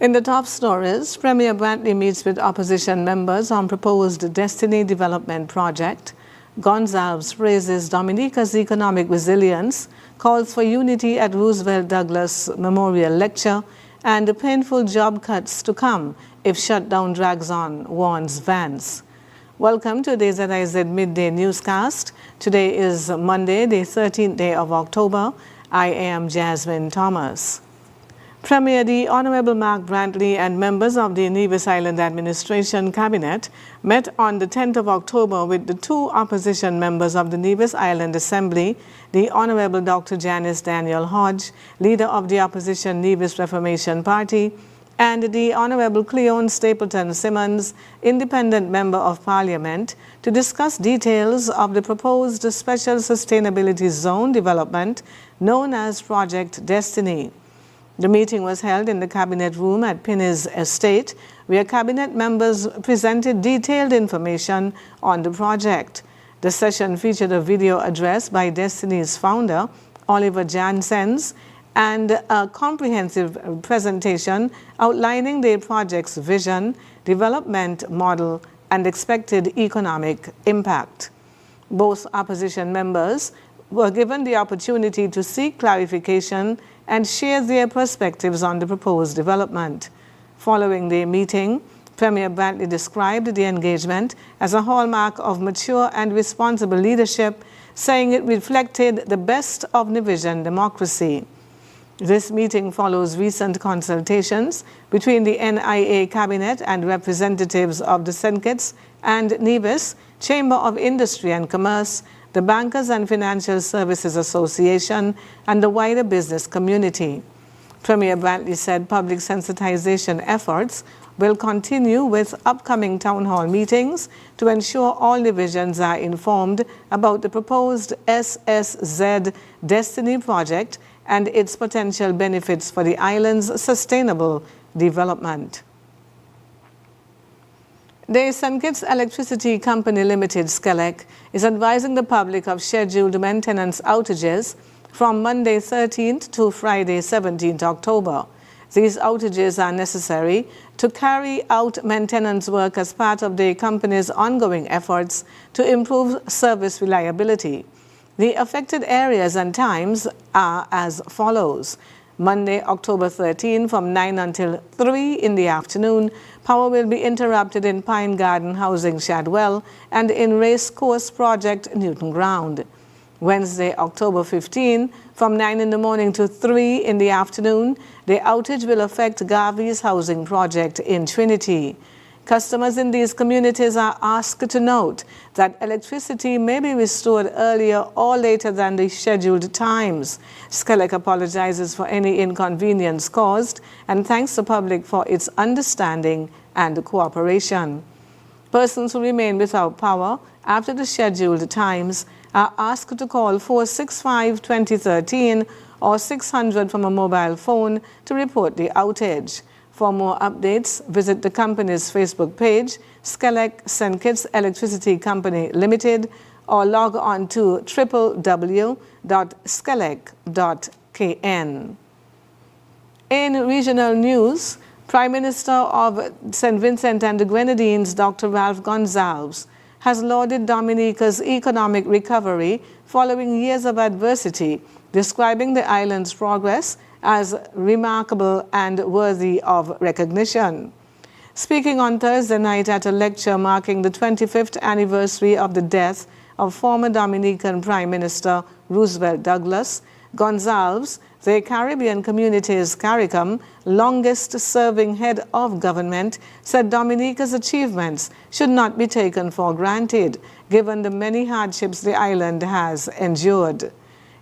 In the top stories, Premier Brantley meets with opposition members on proposed Destiny Development Project. Gonzalez praises Dominica's economic resilience, calls for unity at Roosevelt Douglas Memorial Lecture, and painful job cuts to come if shutdown drags on, warns Vance. Welcome to the ZIZ Midday newscast. Today is Monday, the 13th day of October. I am Jasmine Thomas. Premier the Honorable Mark Brantley and members of the Nevis Island Administration Cabinet met on the 10th of October with the two opposition members of the Nevis Island Assembly, the Honorable Dr. Janice Daniel Hodge, leader of the opposition Nevis Reformation Party, and the Honorable Cleone Stapleton Simmons, independent member of Parliament, to discuss details of the proposed Special Sustainability Zone development known as Project Destiny. The meeting was held in the Cabinet Room at Pinny's Estate, where Cabinet members presented detailed information on the project. The session featured a video address by Destiny's founder, Oliver Janssens, and a comprehensive presentation outlining the project's vision, development model, and expected economic impact. Both opposition members were given the opportunity to seek clarification and share their perspectives on the proposed development. Following the meeting, Premier Brantley described the engagement as a hallmark of mature and responsible leadership, saying it reflected the best of Nevisian democracy. This meeting follows recent consultations between the NIA Cabinet and representatives of the St. Kitts and Nevis Chamber of Industry and Commerce, the Bankers and Financial Services Association, and the wider business community. Premier Brantley said public sensitization efforts will continue with upcoming town hall meetings to ensure all divisions are informed about the proposed SSZ Destiny project and its potential benefits for the island's sustainable development. The St. Kitts Electricity Company Limited, SCELEC, is advising the public of scheduled maintenance outages from Monday 13th to Friday 17th October. These outages are necessary to carry out maintenance work as part of the company's ongoing efforts to improve service reliability. The affected areas and times are as follows. Monday, October 13 from 9 until 3 in the afternoon, power will be interrupted in Pine Garden Housing Shadwell and in Race Course Project Newton Ground. Wednesday, October 15 from 9 in the morning to 3 in the afternoon, the outage will affect Garvey's housing project in Trinity. Customers in these communities are asked to note that electricity may be restored earlier or later than the scheduled times. SCELEC apologizes for any inconvenience caused and thanks the public for its understanding and cooperation. Persons who remain without power after the scheduled times are asked to call 465-2013 or 600 from a mobile phone to report the outage. For more updates, visit the company's Facebook page, SCELEC St. Kitts Electricity Company Limited, or log on to www.scelec.kn. In regional news, Prime Minister of St. Vincent and the Grenadines, Dr. Ralph Gonzalez, has lauded Dominica's economic recovery following years of adversity, describing the island's progress as remarkable and worthy of recognition. Speaking on Thursday night at a lecture marking the 25th anniversary of the death of former Dominican Prime Minister Roosevelt Douglas, Gonzalez, the Caribbean Community's CARICOM longest-serving head of government, said Dominica's achievements should not be taken for granted, given the many hardships the island has endured.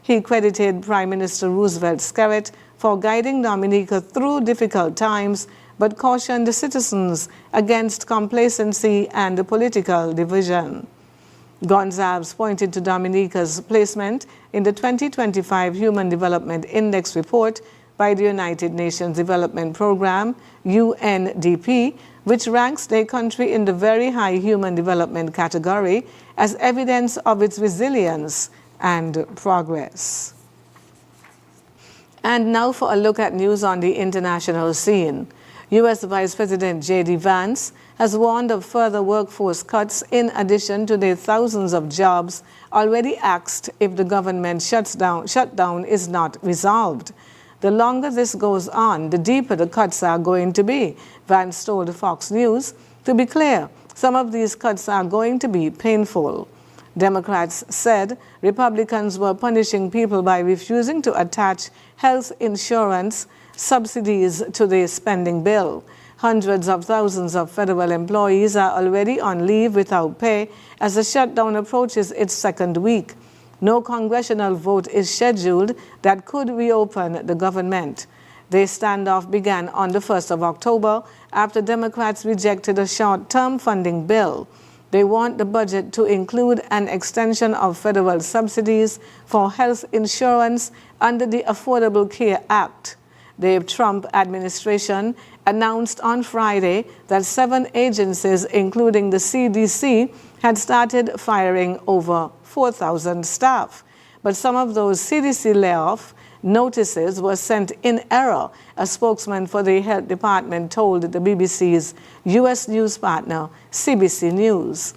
He credited Prime Minister Roosevelt Skerritt for guiding Dominica through difficult times, but cautioned the citizens against complacency and political division. Gonzalez pointed to Dominica's placement in the 2025 Human Development Index report by the United Nations Development Programme, UNDP, which ranks the country in the very high human development category as evidence of its resilience and progress. And now for a look at news on the international scene. U.S. Vice President J.D. Vance has warned of further workforce cuts in addition to the thousands of jobs already axed if the government shutdown is not resolved. The longer this goes on, the deeper the cuts are going to be, Vance told Fox News. To be clear, some of these cuts are going to be painful. Democrats said Republicans were punishing people by refusing to attach health insurance subsidies to the spending bill. Hundreds of thousands of federal employees are already on leave without pay as the shutdown approaches its second week. No congressional vote is scheduled that could reopen the government. The standoff began on the 1st of October after Democrats rejected a short-term funding bill. They want the budget to include an extension of federal subsidies for health insurance under the Affordable Care Act. The Trump administration announced on Friday that 7 agencies, including the CDC, had started firing over 4,000 staff. But some of those CDC layoff notices were sent in error, a spokesman for the health department told the BBC's U.S. news partner, CBC News.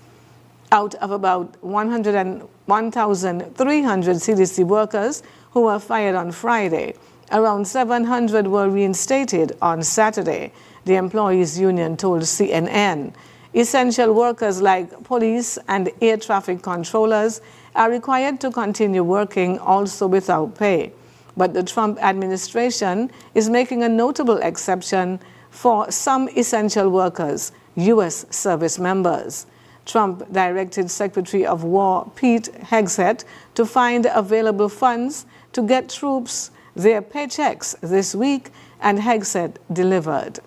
Out of about 1,300 CDC workers who were fired on Friday, around 700 were reinstated on Saturday, the employees' union told CNN. Essential workers like police and air traffic controllers are required to continue working also without pay. But the Trump administration is making a notable exception for some essential workers, U.S. service members. Trump directed Secretary of War Pete Hegseth to find available funds to get troops their paychecks this week, and Hegseth delivered.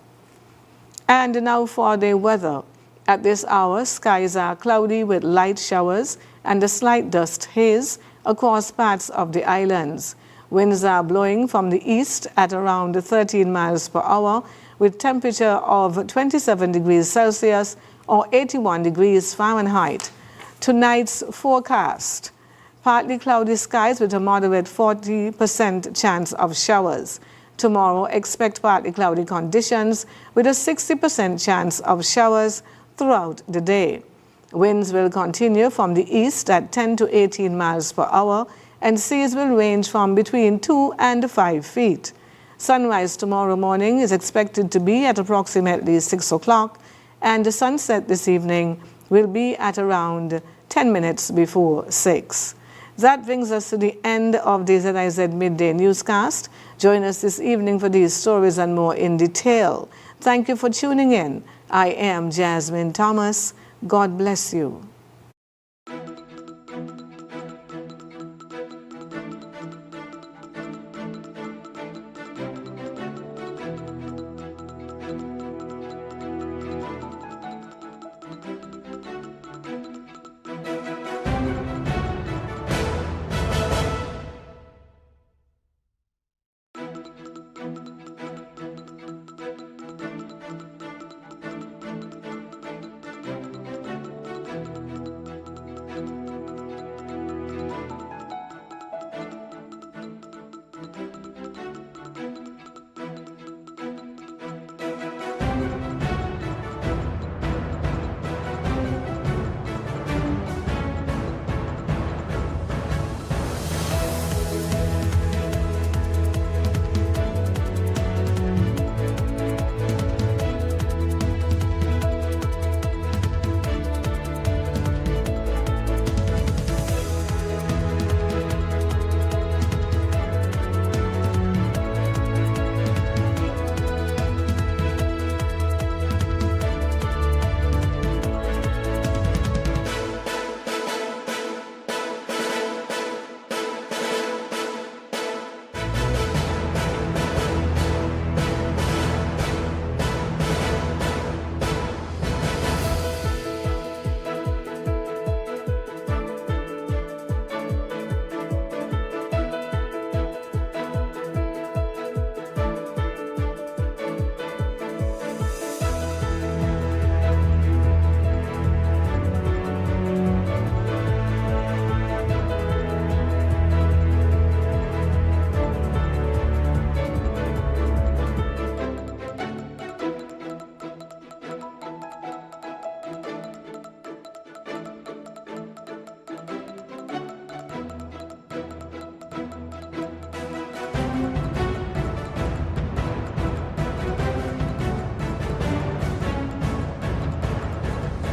And now for the weather. At this hour, skies are cloudy with light showers and a slight dust haze across parts of the islands. Winds are blowing from the east at around 13 miles per hour with temperature of 27 degrees Celsius or 81 degrees Fahrenheit. Tonight's forecast: partly cloudy skies with a moderate 40% chance of showers. Tomorrow, expect partly cloudy conditions with a 60% chance of showers throughout the day. Winds will continue from the east at 10 to 18 miles per hour, and seas will range from between 2 and 5 feet. Sunrise tomorrow morning is expected to be at approximately 6 o'clock, and the sunset this evening will be at around 10 minutes before 6. That brings us to the end of the ZIZ Midday newscast. Join us this evening for these stories and more in detail. Thank you for tuning in. I am Jasmine Thomas. God bless you.